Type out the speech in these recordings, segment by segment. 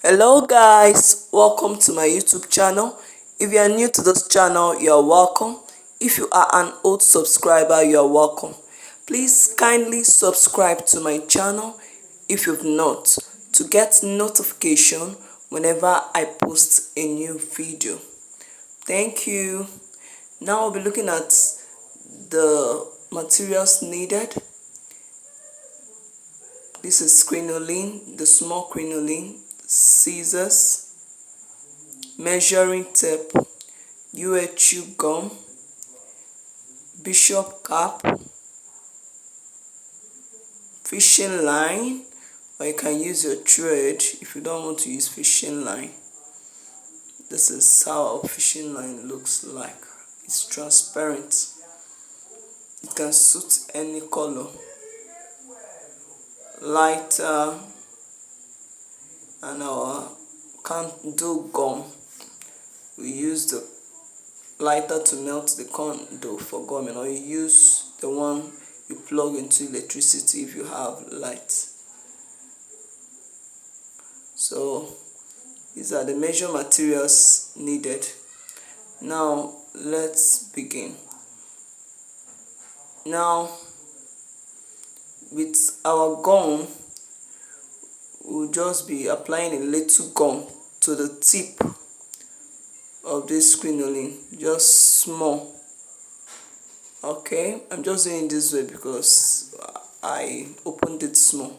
Hello guys, welcome to my YouTube channel. If you are new to this channel, you are welcome. If you are an old subscriber, you are welcome. Please kindly subscribe to my channel if you've not, to get notification whenever I post a new video. Thank you. Now we'll be looking at the materials needed. This is crinoline, the small crinoline, scissors, measuring tape, UHU gum, bishop cap, fishing line, or you can use your thread if you don't want to use fishing line. This is how a fishing line looks like. It's transparent. It can suit any color. Lighter and our candle gum. We use the lighter to melt the candle for gumming, or you use the one you plug into electricity if you have light. So these are the measure materials needed. Now let's begin. Now with our gum, we'll just be applying a little gum to the tip of this crinoline, just small. Okay, I'm just doing it this way because I opened it small,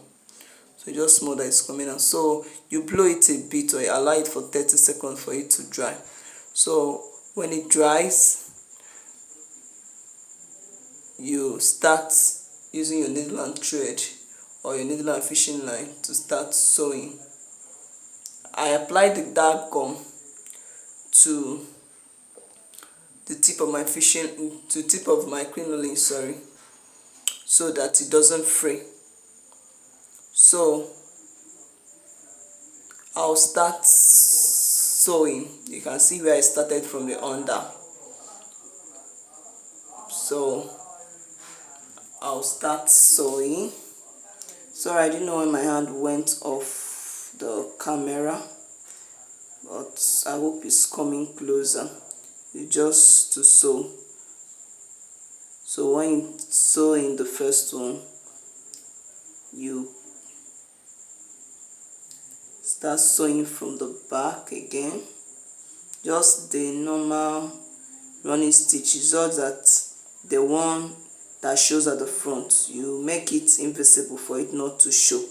so just small that it's coming out. So you blow it a bit, or you allow it for 30 seconds for it to dry. So when it dries, you start using your needle and thread or your needle and fishing line to start sewing. I applied the dark gum to the tip of my crinoline, so that it doesn't fray. So I'll start sewing. You can see where I started from the under. So I'll start sewing. Sorry, I didn't know when my hand went off the camera, but I hope it's coming closer. You just to sew. So when you sew in the first one, you start sewing from the back again, just the normal running stitches, just that the one that shows at the front, you make it invisible for it not to show.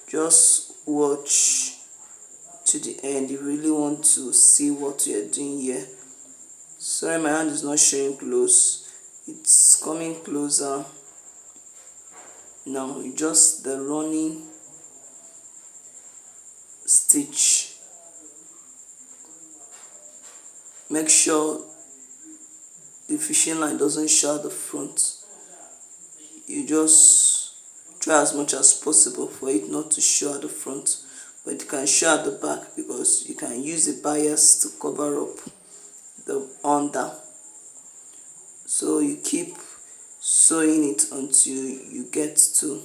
Just watch to the end. You really want to see what you're doing here. Sorry, my hand is not showing close. It's coming closer now. Just the running stitch. Make sure the fishing line doesn't show at the front. You just try as much as possible for it not to show at the front, but it can show at the back because you can use the bias to cover up the under. So you keep sewing it until you get to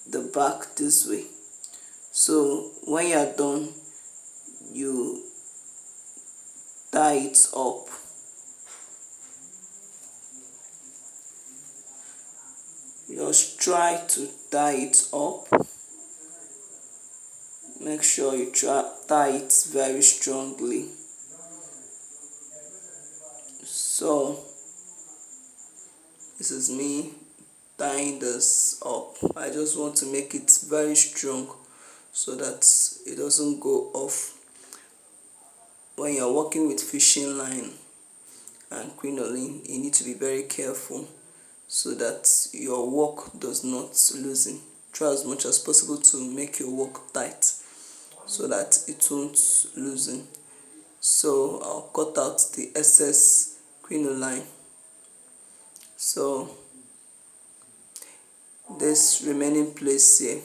the back this way. So when you are done, you tie it up. Just try to tie it up. Make sure you tie it very strongly. So this is me tying this up. I just want to make it very strong so that it doesn't go off. When you're working with fishing line and crinoline, you need to be very careful so that your work does not loosen. Try as much as possible to make your work tight so that it won't loosen. So I'll cut out the excess crinoline. So this remaining place here,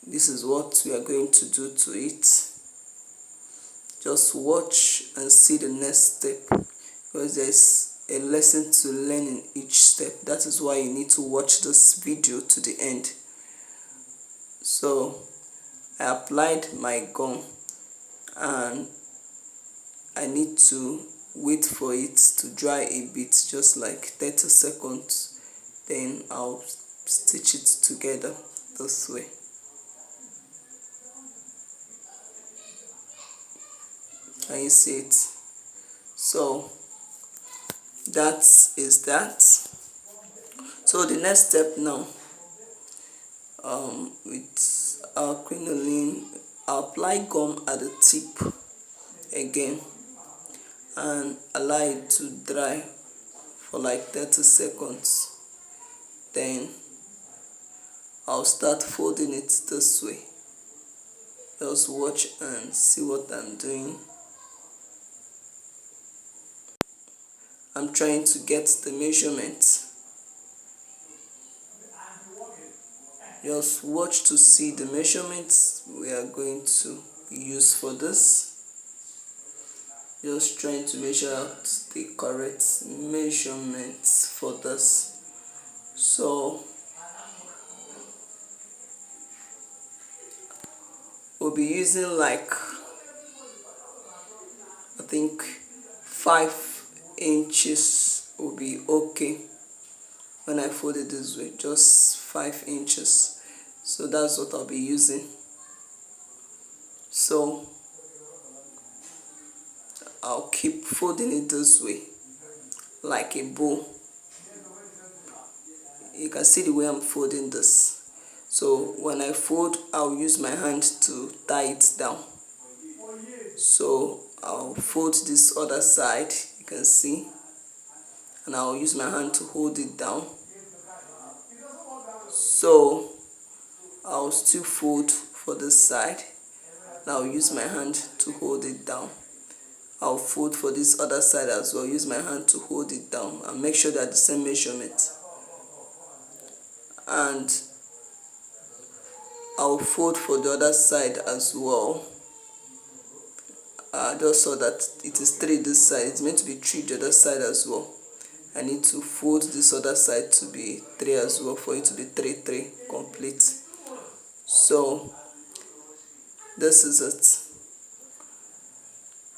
this is what we are going to do to it. Just watch and see the next step, because there's a lesson to learn in each step. That is why you need to watch this video to the end. So I applied my gum and I need to wait for it to dry a bit, just like 30 seconds. Then I'll stitch it together this way. Can you see it? So that is that. So the next step now, with our crinoline, I'll apply gum at the tip again and allow it to dry for like 30 seconds. Then I'll start folding it this way. Just watch and see what I'm doing. I'm trying to get the measurement. Just watch to see the measurements we are going to use for this. Just trying to measure out the correct measurements for this. So we'll be using like, I think 5 inches will be okay when I fold it this way, just 5 inches. So that's what I'll be using. So I'll keep folding it this way like a bow. You can see the way I'm folding this. So when I fold, I'll use my hand to tie it down. So I'll fold this other side, you can see, and I'll use my hand to hold it down. So I'll still fold for this side, and I'll use my hand to hold it down. I'll fold for this other side as well, use my hand to hold it down, and make sure they're the same measurement. And I'll fold for the other side as well. I just saw that it is 3 this side, it's meant to be 3 the other side as well. I need to fold this other side to be 3 as well, for it to be 3 complete. So this is it.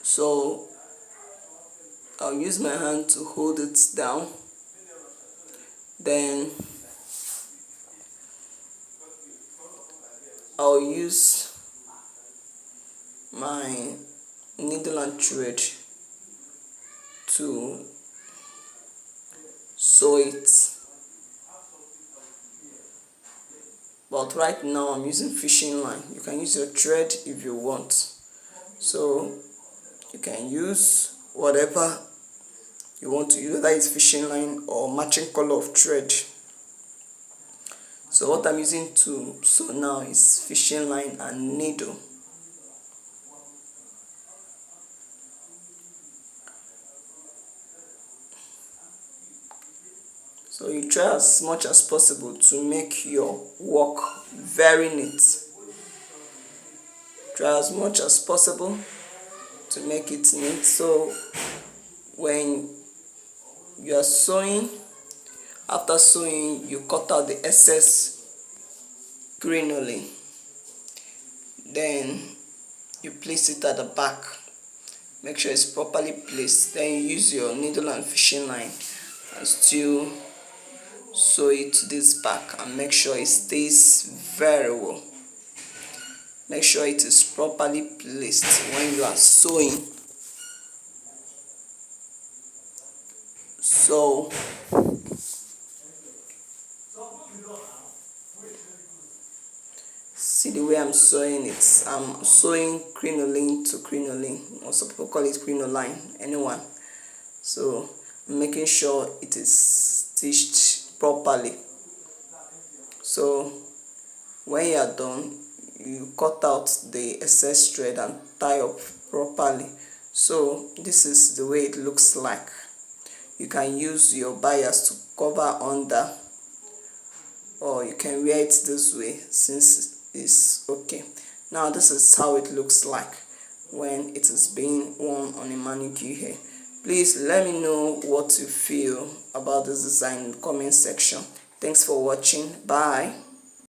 So I'll use my hand to hold it down, then I'll use my needle and thread to sew it. But right now I'm using fishing line. You can use your thread if you want. So you can use whatever you want to use, whether it's fishing line or matching color of thread. So what I'm using to sew now is fishing line and needle. So you try as much as possible to make your work very neat. Try as much as possible to make it neat. So when you are sewing, after sewing, you cut out the excess crinoline. Then you place it at the back. Make sure it's properly placed. Then you use your needle and fishing line and still sew it to this back, and make sure it stays very well. Make sure it is properly placed when you are sewing. So see the way I'm sewing it. I'm sewing crinoline to crinoline, or some people call it crinoline, anyone. So I'm making sure it is stitched properly. So when you are done, you cut out the excess thread and tie up properly. So this is the way it looks like. You can use your bias to cover under, or you can wear it this way since it's okay. Now this is how it looks like when it is being worn on a manicure hair. Please let me know what you feel about this design in the comment section. Thanks for watching. Bye.